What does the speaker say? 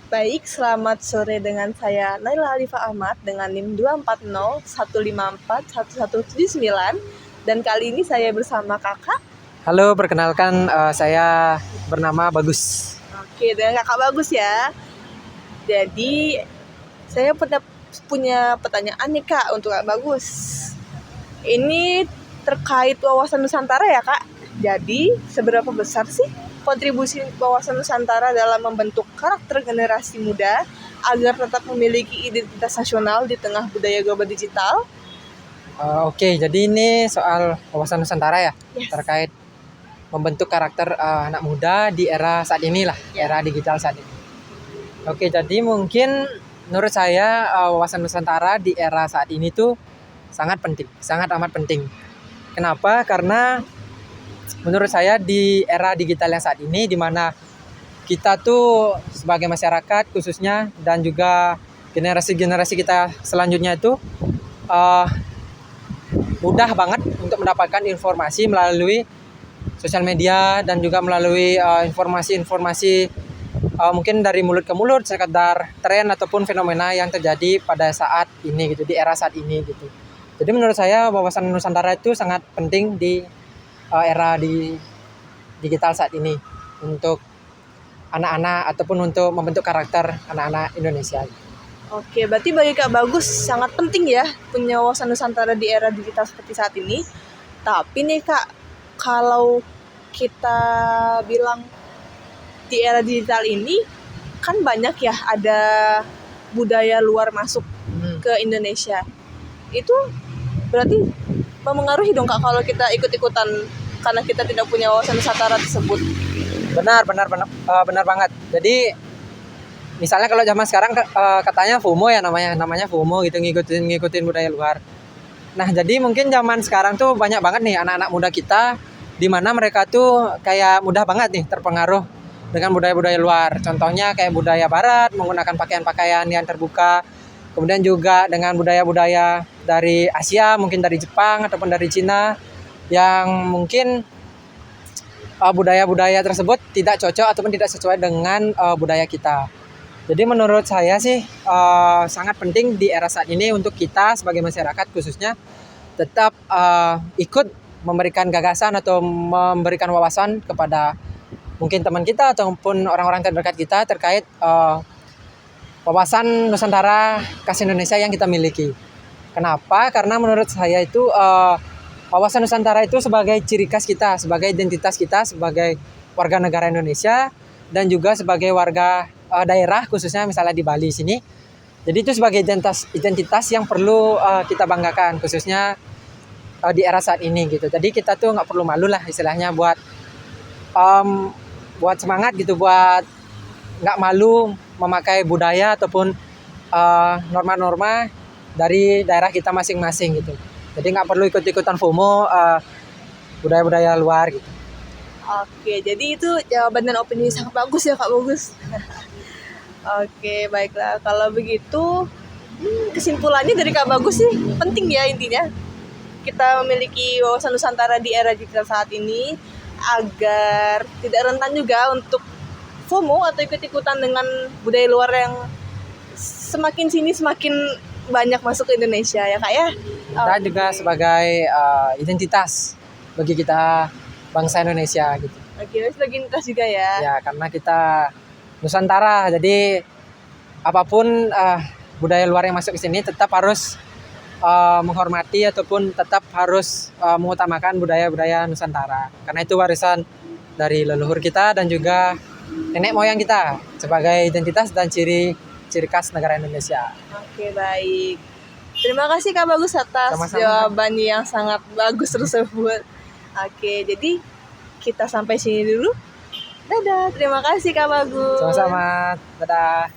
Baik, selamat sore dengan saya Naila Alifa Ahmad dengan NIM 24015541179 dan kali ini saya bersama kakak. Halo, perkenalkan saya bernama Bagus. Oke, dengan kakak Bagus ya. Jadi saya punya pertanyaan nih kak untuk kak Bagus. Ini terkait wawasan Nusantara ya kak. Jadi seberapa besar sih kontribusi wawasan Nusantara dalam membentuk karakter generasi muda agar tetap memiliki identitas nasional di tengah budaya global digital? Oke, jadi ini soal wawasan Nusantara ya, Yes. terkait membentuk karakter anak muda di era saat ini lah, era digital saat ini. Oke, jadi mungkin menurut saya wawasan Nusantara di era saat ini tuh sangat penting, sangat amat penting. Kenapa? Karena menurut saya di era digital yang saat ini, di mana kita tuh sebagai masyarakat khususnya dan juga generasi-generasi kita selanjutnya itu mudah banget untuk mendapatkan informasi melalui sosial media dan juga melalui informasi-informasi mungkin dari mulut ke mulut, sekedar tren ataupun fenomena yang terjadi pada saat ini gitu, di era saat ini gitu. Jadi menurut saya wawasan Nusantara itu sangat penting di era di digital saat ini untuk anak-anak ataupun untuk membentuk karakter anak-anak Indonesia. Oke, berarti bagi Kak Bagus sangat penting ya punya wawasan Nusantara di era digital seperti saat ini. Tapi nih Kak, kalau kita bilang di era digital ini kan banyak ya ada budaya luar masuk ke Indonesia. Itu berarti mempengaruhi dong Kak kalau kita ikut-ikutan karena kita tidak punya wawasan Nusantara tersebut. Benar banget. Jadi misalnya kalau zaman sekarang katanya FOMO ya, namanya FOMO gitu, ngikutin budaya luar. Nah, jadi mungkin zaman sekarang tuh banyak banget nih anak-anak muda kita di mana mereka tuh kayak mudah banget nih terpengaruh dengan budaya-budaya luar. Contohnya kayak budaya barat menggunakan pakaian-pakaian yang terbuka. Kemudian juga dengan budaya-budaya dari Asia, mungkin dari Jepang ataupun dari Cina yang mungkin budaya-budaya tersebut tidak cocok ataupun tidak sesuai dengan budaya kita. Jadi menurut saya sih sangat penting di era saat ini untuk kita sebagai masyarakat khususnya tetap ikut memberikan gagasan atau memberikan wawasan kepada mungkin teman kita ataupun orang-orang terdekat kita terkait wawasan Nusantara khas Indonesia yang kita miliki. Kenapa? Karena menurut saya itu wawasan Nusantara itu sebagai ciri khas kita, sebagai identitas kita, sebagai warga negara Indonesia dan juga sebagai warga daerah khususnya misalnya di Bali sini. Jadi itu sebagai identitas yang perlu kita banggakan khususnya di era saat ini gitu. Jadi kita tuh nggak perlu malu lah istilahnya buat semangat gitu, buat nggak malu memakai budaya ataupun norma-norma dari daerah kita masing-masing gitu. Jadi nggak perlu ikut-ikutan FOMO budaya-budaya luar gitu. Oke, jadi itu jawaban dan opini sangat bagus ya Kak Bagus. Oke, baiklah. Kalau begitu, kesimpulannya dari Kak Bagus sih penting ya intinya. Kita memiliki wawasan Nusantara di era digital saat ini agar tidak rentan juga untuk FOMO atau ikut-ikutan dengan budaya luar yang semakin sini semakin banyak masuk ke Indonesia ya Kak ya. Dan juga sebagai identitas bagi kita bangsa Indonesia gitu. Oke, sebagai identitas juga ya. Ya, karena kita Nusantara, jadi apapun budaya luar yang masuk ke sini tetap harus menghormati ataupun tetap harus mengutamakan budaya-budaya Nusantara. Karena itu warisan dari leluhur kita dan juga nenek moyang kita sebagai identitas dan ciri khas negara Indonesia. Oke, baik. Terima kasih Kak Bagus atas jawabannya yang sangat bagus tersebut. Oke, jadi kita sampai sini dulu. Dadah, terima kasih Kak Bagus. Sama-sama, dadah.